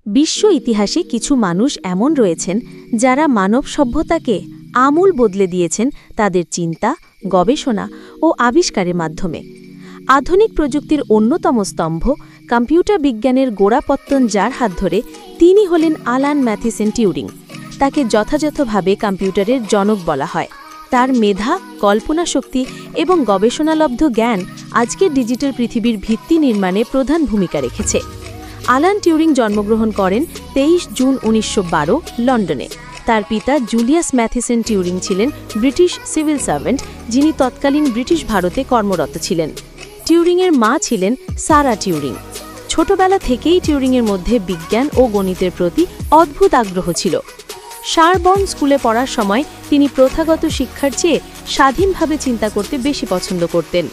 বিশ্ব ইতিহাসে কিছু মানুষ এমন রয়েছেন যারা মানব সভ্যতাকে আমূল বদলে দিয়েছেন তাদের চিন্তা, গবেষণা ও আবিষ্কারের মাধ্যমে। আধুনিক প্রযুক্তির অন্যতম স্তম্ভ কম্পিউটার বিজ্ঞানের গোড়াপত্তন যার হাত ধরে, তিনি হলেন অ্যালান ম্যাথিসন টিউরিং। তাকে যথাযথভাবে কম্পিউটারের জনক বলা হয়। তার মেধা, কল্পনা শক্তি এবং গবেষণালব্ধ জ্ঞান আজকের ডিজিটাল পৃথিবীর ভিত্তি নির্মাণে প্রধান ভূমিকা রেখেছে। অ্যালান টিউরিং জন্মগ্রহণ করেন 23 জুন 1912 লন্ডনে। তার পিতা জুলিয়াস ম্যাথিসন টিউরিং ছিলেন ব্রিটিশ সিভিল সার্ভেন্ট, যিনি তৎকালীন ব্রিটিশ ভারতে কর্মরত ছিলেন। টিউরিংয়ের মা ছিলেন সারা টিউরিং। ছোটবেলা থেকেই টিউরিংয়ের মধ্যে বিজ্ঞান ও গণিতের প্রতি অদ্ভুত আগ্রহ ছিল। শারবর্ন স্কুলে পড়ার সময় তিনি প্রথাগত শিক্ষার চেয়ে স্বাধীনভাবে চিন্তা করতে বেশি পছন্দ করতেন।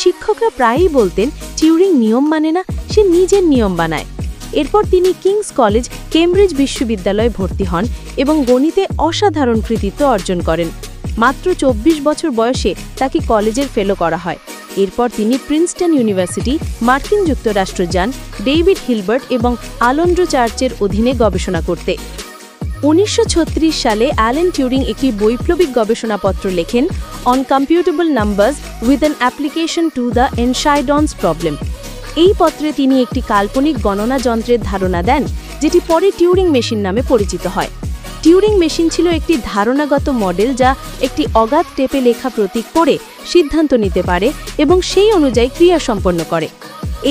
শিক্ষকরা প্রায়ই বলতেন, টিউরিং নিয়ম মানে না, সে নিজের নিয়ম বানায়। এরপর তিনি কিংস কলেজ, কেমব্রিজ বিশ্ববিদ্যালয়ে ভর্তি হন এবং গণিতে অসাধারণ কৃতিত্ব অর্জন করেন। মাত্র 24 বছর বয়সে তাকে কলেজের ফেলো করা হয়। এরপর তিনি প্রিন্সটন ইউনিভার্সিটি, মার্কিন যুক্তরাষ্ট্র যান ডেভিড হিলবার্ট এবং আলোন্ড্রো চার্চের অধীনে গবেষণা করতে। 1936 সালে অ্যালান টিউরিং একটি বৈপ্লবিক গবেষণাপত্র লেখেন, on computable numbers with an application to the Entscheidungsproblem. এই পত্রে তিনি একটি কাল্পনিক গণনা যন্ত্রের ধারণা দেন, যেটি পরে টিউরিং মেশিন নামে পরিচিত হয়। টিউরিং মেশিন ছিল একটি ধারণাগত মডেল যা একটি অগাধ টেপে লেখা প্রতীক পড়ে সিদ্ধান্ত নিতে পারে এবং সেই অনুযায়ী ক্রিয়া সম্পন্ন করে।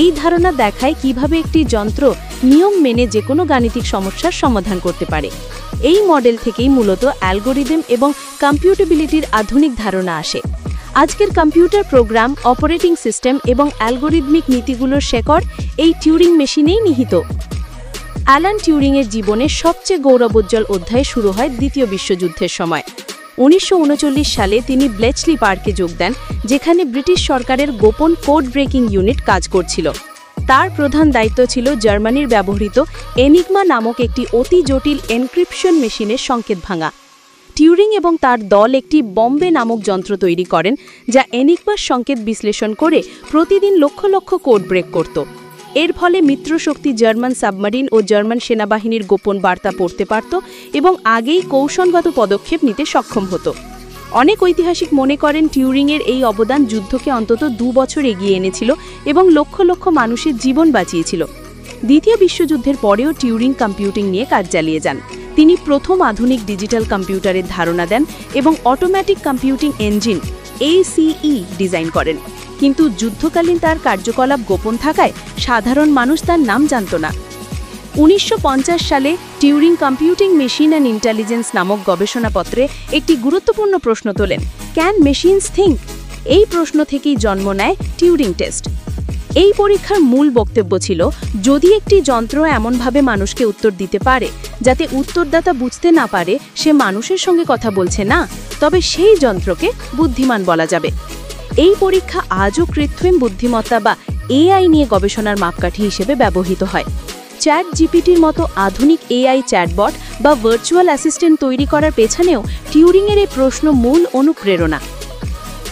এই ধারণা দেখায় কিভাবে একটি যন্ত্র নিয়ম মেনে যে কোনো গাণিতিক সমস্যার সমাধান করতে পারে। এই মডেল থেকেই মূলত অ্যালগোরিদম এবং কম্পিউটেবিলিটির আধুনিক ধারণা আসে। আজকের কম্পিউটার প্রোগ্রাম, অপারেটিং সিস্টেম এবং অ্যালগোরিদমিক নীতিগুলোর শেকড় এই টিউরিং মেশিনেই নিহিত। অ্যালান টিউরিংয়ের জীবনের সবচেয়ে গৌরবোজ্জ্বল অধ্যায় শুরু হয় দ্বিতীয় বিশ্বযুদ্ধের সময়। 1939 সালে তিনি ব্লেচলি পার্কে যোগ দেন, যেখানে ব্রিটিশ সরকারের গোপন কোড ব্রেকিং ইউনিট কাজ করছিল। তার প্রধান দায়িত্ব ছিল জার্মানির ব্যবহৃত এনিগমা নামক একটি অতি জটিল এনক্রিপশন মেশিনের সংকেত ভাঙা। টিউরিং এবং তার দল একটি বম্বে নামক যন্ত্র তৈরি করেন, যা এনিগমার সংকেত বিশ্লেষণ করে প্রতিদিন লক্ষ লক্ষ কোড ব্রেক করত। এর ফলে মিত্রশক্তি জার্মান সাবমারিন ও জার্মান সেনাবাহিনীর গোপন বার্তা পড়তে পারত এবং আগেই কৌশলগত পদক্ষেপ নিতে সক্ষম হতো। অনেক ঐতিহাসিক মনে করেন টিউরিংয়ের এই অবদান যুদ্ধকে অন্তত 2 বছর এগিয়ে এনেছিল এবং লক্ষ লক্ষ মানুষের জীবন বাঁচিয়েছিল। দ্বিতীয় বিশ্বযুদ্ধের পরেও টিউরিং কম্পিউটিং নিয়ে কাজ চালিয়ে যান। তিনি প্রথম আধুনিক ডিজিটাল কম্পিউটারের ধারণা দেন এবং automatic computing engine ACE design করেন। কিন্তু যুদ্ধকালীন তার কার্যকলাপ গোপন থাকায় সাধারণ মানুষ তার নাম জানত না। 1950 সালে Turing computing machine and intelligence নামক গবেষণাপত্রে একটি গুরুত্বপূর্ণ প্রশ্ন তোলেন, ক্যান মেশিনস থিঙ্ক? এই প্রশ্ন থেকেই জন্ম নেয় টিউরিং টেস্ট। এই পরীক্ষার মূল বক্তব্য ছিল, যদি একটি যন্ত্র এমনভাবে মানুষকে উত্তর দিতে পারে যাতে উত্তরদাতা বুঝতে না পারে সে মানুষের সঙ্গে কথা বলছে না, তবে সেই যন্ত্রকে বুদ্ধিমান বলা যাবে। এই পরীক্ষা আজও কৃত্রিম বুদ্ধিমত্তা বা AI নিয়ে গবেষণার মাপকাঠি হিসেবে ব্যবহৃত হয়। চ্যাট জিপিটির মতো আধুনিক AI চ্যাটবট বা ভার্চুয়াল অ্যাসিস্ট্যান্ট তৈরি করার পেছনেও টিউরিংয়ের এই প্রশ্ন মূল অনুপ্রেরণা।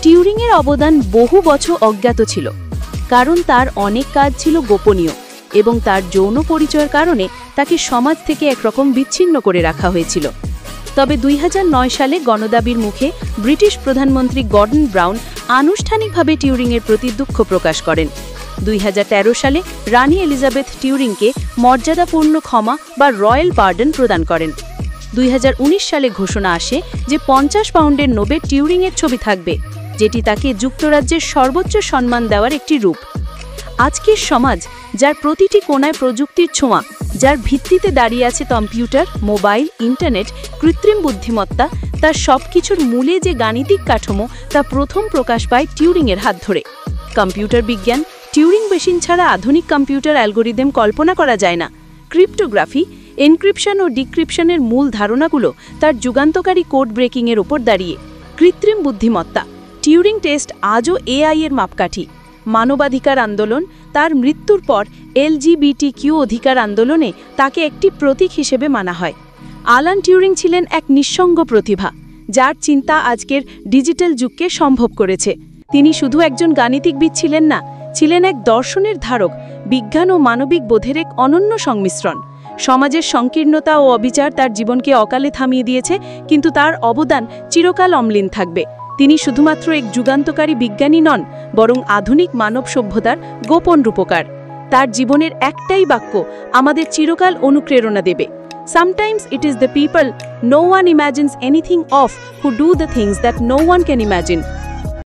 টিউরিংয়ের অবদান বহু বছর অজ্ঞাত ছিল, কারণ তার অনেক কাজ ছিল গোপনীয় এবং তার যৌন পরিচয়ের কারণে তাকে সমাজ থেকে একরকম বিচ্ছিন্ন করে রাখা হয়েছিল। তবে 2009 সালে গণদাবির মুখে ব্রিটিশ প্রধানমন্ত্রী গর্ডন ব্রাউন আনুষ্ঠানিকভাবে টিউরিংয়ের প্রতি দুঃখ প্রকাশ করেন। 2013 সালে রানী এলিজাবেথ টিউরিংকে মর্যাদাপূর্ণ ক্ষমা বা রয়্যাল পার্ডন প্রদান করেন। 2019 সালে ঘোষণা আসে যে 50 পাউন্ডের নোবে টিউরিংয়ের ছবি থাকবে, যেটি তাকে যুক্তরাজ্যের সর্বোচ্চ সম্মান দেওয়ার একটি রূপ। আজকের সমাজ, যার প্রতিটি কোণায় প্রযুক্তির ছোঁয়া, যার ভিত্তিতে দাঁড়িয়ে আছে কম্পিউটার, মোবাইল, ইন্টারনেট, কৃত্রিম বুদ্ধিমত্তা, তার সবকিছুর মূলে যে গাণিতিক কাঠামো, তা প্রথম প্রকাশ পায় টিউরিংয়ের হাত ধরে। কম্পিউটার বিজ্ঞান, টিউরিং মেশিন ছাড়া আধুনিক কম্পিউটার অ্যালগোরিদম কল্পনা করা যায় না। ক্রিপ্টোগ্রাফি, এনক্রিপশন ও ডিক্রিপশনের মূল ধারণাগুলো তার যুগান্তকারী কোড ব্রেকিংয়ের ওপর দাঁড়িয়ে। কৃত্রিম বুদ্ধিমত্তা, টিউরিং টেস্ট আজও AI এর মাপকাঠি। মানবাধিকার আন্দোলন, তার মৃত্যুর পর LGBTQ অধিকার আন্দোলনে তাকে একটি প্রতীক হিসেবে মানা হয়। অ্যালান টিউরিং ছিলেন এক নিঃসঙ্গ প্রতিভা, যার চিন্তা আজকের ডিজিটাল যুগকে সম্ভব করেছে। তিনি শুধু একজন গাণিতিকবিদ ছিলেন না, ছিলেন এক দর্শনের ধারক, বিজ্ঞান ও মানবিক বোধের এক অনন্য সংমিশ্রণ। সমাজের সংকীর্ণতা ও অবিচার তার জীবনকে অকালে থামিয়ে দিয়েছে, কিন্তু তার অবদান চিরকাল অম্লিন থাকবে। তিনি শুধুমাত্র এক যুগান্তকারী বিজ্ঞানী নন, বরং আধুনিক মানব সভ্যতার গোপন রূপকার। তার জীবনের একটাই বাক্য আমাদের চিরকাল অনুপ্রেরণা দেবে। Sometimes it is the people no one imagines anything of who do the things that no one can imagine.